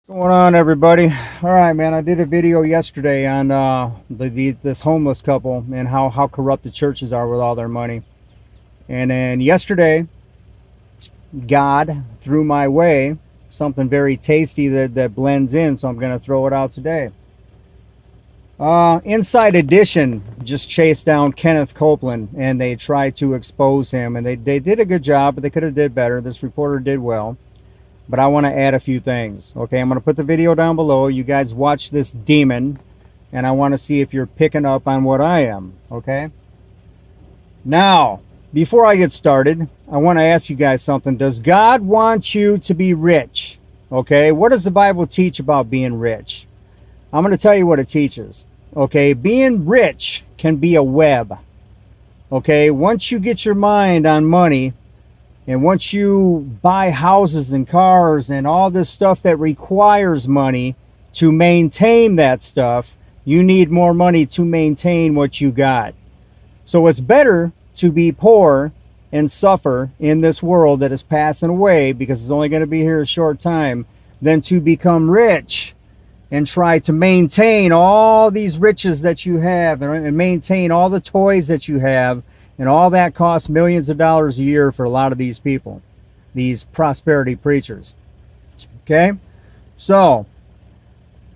Going on, everybody? All right, man. I did a video yesterday on this homeless couple and how corrupt the churches are with all their money. And then yesterday, God threw my way something very tasty that blends in, so I'm going to throw it out today. Inside Edition just chased down Kenneth Copeland, and they tried to expose him, and they did a good job, but they could have did better. This reporter did well. But I want to add a few things. Okay, I'm going to put the video down below. You guys watch this demon, and I want to see if you're picking up on what I am. Okay? Now, before I get started, I want to ask you guys something. Does God want you to be rich? Okay, what does the Bible teach about being rich? I'm going to tell you what it teaches. Okay, being rich can be a web. Okay, once you get your mind on money, and once you buy houses and cars and all this stuff that requires money to maintain that stuff, you need more money to maintain what you got. So it's better to be poor and suffer in this world that is passing away, because it's only going to be here a short time, than to become rich and try to maintain all these riches that you have and maintain all the toys that you have. And all that costs millions of dollars a year for a lot of these people, these prosperity preachers. Okay? So,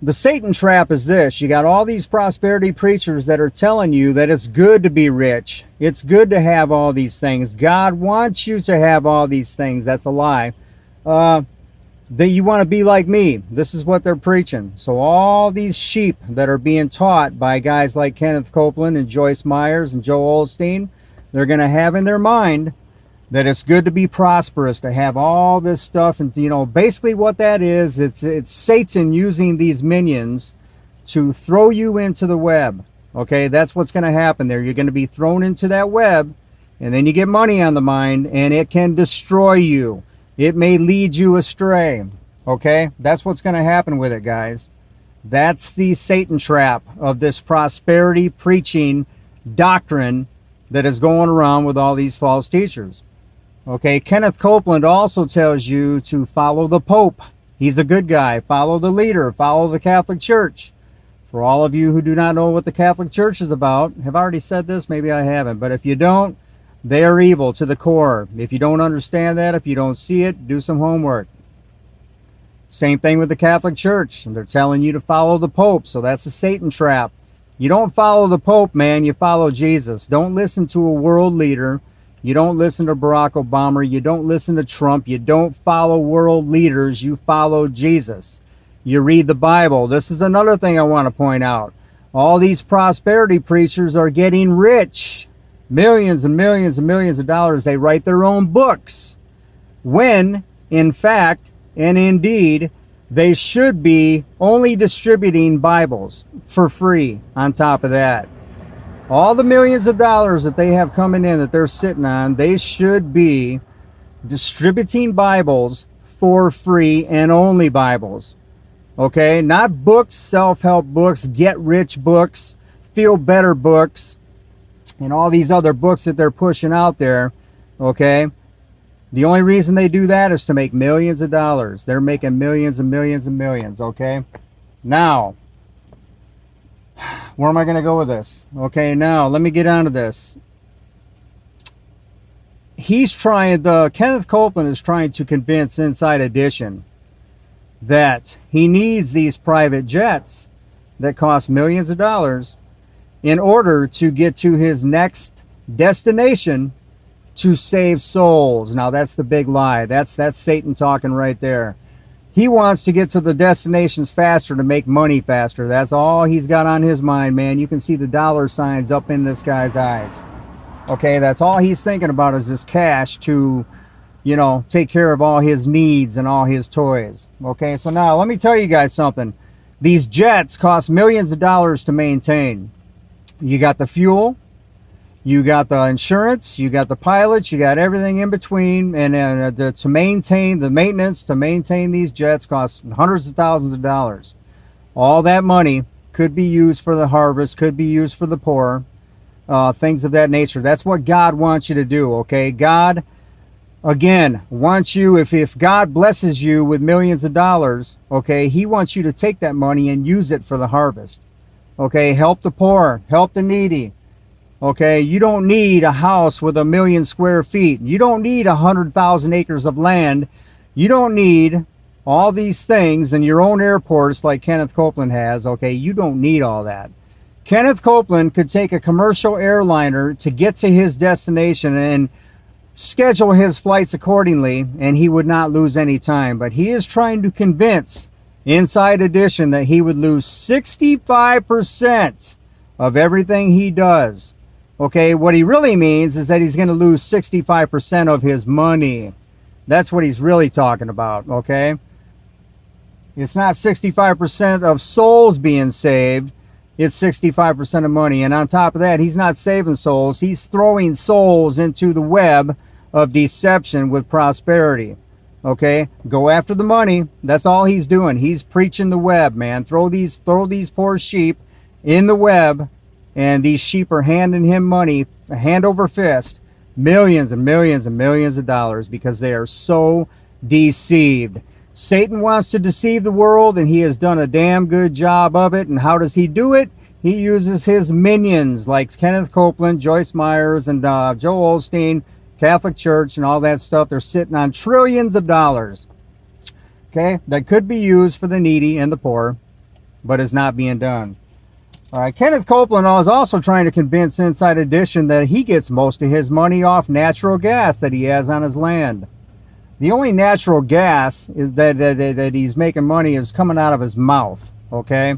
the Satan trap is this. You got all these prosperity preachers that are telling you that it's good to be rich. It's good to have all these things. God wants you to have all these things. That's a lie. That you want to be like me. This is what they're preaching. So all these sheep that are being taught by guys like Kenneth Copeland and Joyce Myers and Joe Osteen, they're going to have in their mind that it's good to be prosperous, to have all this stuff. And, you know, basically what that is, it's Satan using these minions to throw you into the web. Okay, that's what's going to happen there. You're going to be thrown into that web, and then you get money on the mind, and it can destroy you. It may lead you astray. Okay, that's what's going to happen with it, guys. That's the Satan trap of this prosperity preaching doctrine that is going around with all these false teachers. Okay, Kenneth Copeland also tells you to follow the Pope. He's a good guy. Follow the leader. Follow the Catholic Church. For all of you who do not know what the Catholic Church is about, have I already said this? Maybe I haven't. But if you don't, they are evil to the core. If you don't understand that, if you don't see it, do some homework. Same thing with the Catholic Church. They're telling you to follow the Pope, so that's a Satan trap. You don't follow the Pope, man. You follow Jesus. Don't listen to a world leader. You don't listen to Barack Obama. You don't listen to Trump. You don't follow world leaders. You follow Jesus. You read the Bible. This is another thing I want to point out. All these prosperity preachers are getting rich. Millions and millions and millions of dollars. They write their own books. When, in fact, and indeed, they should be only distributing Bibles for free on top of that. All the millions of dollars that they have coming in that they're sitting on, they should be distributing Bibles for free, and only Bibles. Okay? Not books, self-help books, get-rich books, feel-better books, and all these other books that they're pushing out there. Okay? The only reason they do that is to make millions of dollars. They're making millions and millions and millions, okay? Now, where am I going to go with this? Okay, now, let me get on to this. Kenneth Copeland is trying to convince Inside Edition that he needs these private jets that cost millions of dollars in order to get to his next destination, to save souls. Now that's the big lie. That's Satan talking right there. He wants to get to the destinations faster to make money faster. That's all he's got on his mind, man. You can see the dollar signs up in this guy's eyes. Okay, that's all he's thinking about is this cash to, you know, take care of all his needs and all his toys. Okay, so now let me tell you guys something. These jets cost millions of dollars to maintain. You got the fuel, you got the insurance, you got the pilots, you got everything in between, and to maintain the maintenance, to maintain these jets costs hundreds of thousands of dollars. All that money could be used for the harvest, could be used for the poor, things of that nature. That's what God wants you to do, okay? God again, wants you, if God blesses you with millions of dollars, okay, he wants you to take that money and use it for the harvest. Okay, help the poor, help the needy. Okay, you don't need a house with 1,000,000 square feet. You don't need 100,000 acres of land. You don't need all these things and your own airports like Kenneth Copeland has. Okay, you don't need all that. Kenneth Copeland could take a commercial airliner to get to his destination and schedule his flights accordingly, and he would not lose any time. But he is trying to convince Inside Edition that he would lose 65% of everything he does. Okay, what he really means is that he's going to lose 65% of his money. That's what he's really talking about, okay? It's not 65% of souls being saved. It's 65% of money. And on top of that, he's not saving souls. He's throwing souls into the web of deception with prosperity. Okay? Go after the money. That's all he's doing. He's preaching the web, man. Throw these poor sheep in the web, and these sheep are handing him money, hand over fist, millions and millions and millions of dollars, because they are so deceived. Satan wants to deceive the world, and he has done a damn good job of it. And how does he do it? He uses his minions like Kenneth Copeland, Joyce Myers, and Joe Osteen, Catholic Church, and all that stuff. They're sitting on trillions of dollars, okay, that could be used for the needy and the poor, but is not being done. All right, Kenneth Copeland is also trying to convince Inside Edition that he gets most of his money off natural gas that he has on his land. The only natural gas is that he's making money is coming out of his mouth, okay?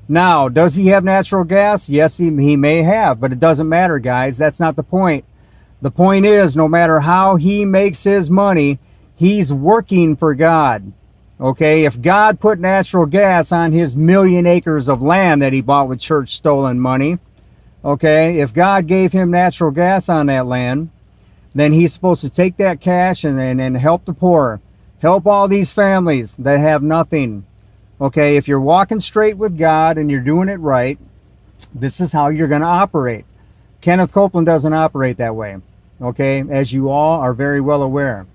Now, does he have natural gas? Yes, he may have, but it doesn't matter, guys. That's not the point. The point is, no matter how he makes his money, he's working for God, okay? If God put natural gas on his 1,000,000 acres of land that he bought with church stolen money, okay? If God gave him natural gas on that land, then he's supposed to take that cash and help the poor. Help all these families that have nothing. Okay, if you're walking straight with God and you're doing it right, this is how you're going to operate. Kenneth Copeland doesn't operate that way. Okay, as you all are very well aware.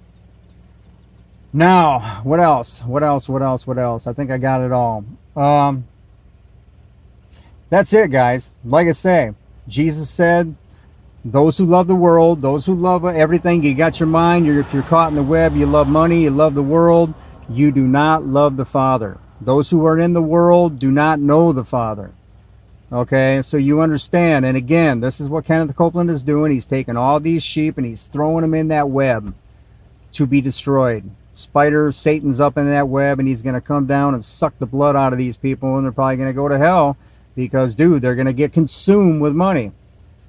Now, what else? What else? I think I got it all. That's it, guys. Like I say, Jesus said, those who love the world, those who love everything, you got your mind, you're caught in the web, you love money, you love the world, you do not love the Father. Those who are in the world do not know the Father. Okay, so you understand. And again, this is what Kenneth Copeland is doing. He's taking all these sheep and he's throwing them in that web to be destroyed. Satan's up in that web, and he's going to come down and suck the blood out of these people, and they're probably going to go to hell because, dude, they're going to get consumed with money.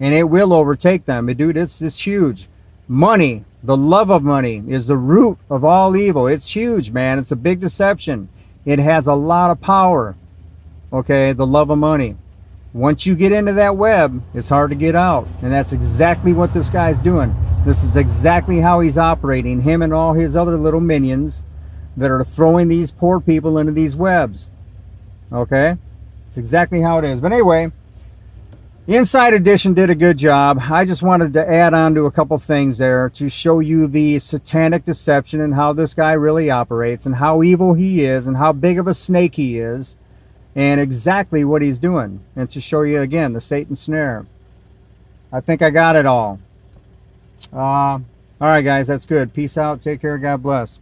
And it will overtake them. Dude, it's huge. Money, the love of money, is the root of all evil. It's huge, man. It's a big deception. It has a lot of power. Okay, the love of money. Once you get into that web, it's hard to get out. And that's exactly what this guy's doing. This is exactly how he's operating. Him and all his other little minions that are throwing these poor people into these webs. Okay? It's exactly how it is. But anyway, Inside Edition did a good job. I just wanted to add on to a couple things there to show you the satanic deception and how this guy really operates and how evil he is and how big of a snake he is and exactly what he's doing. And to show you again the Satan snare. I think I got it all. All right, guys, that's good. Peace out. Take care. God bless.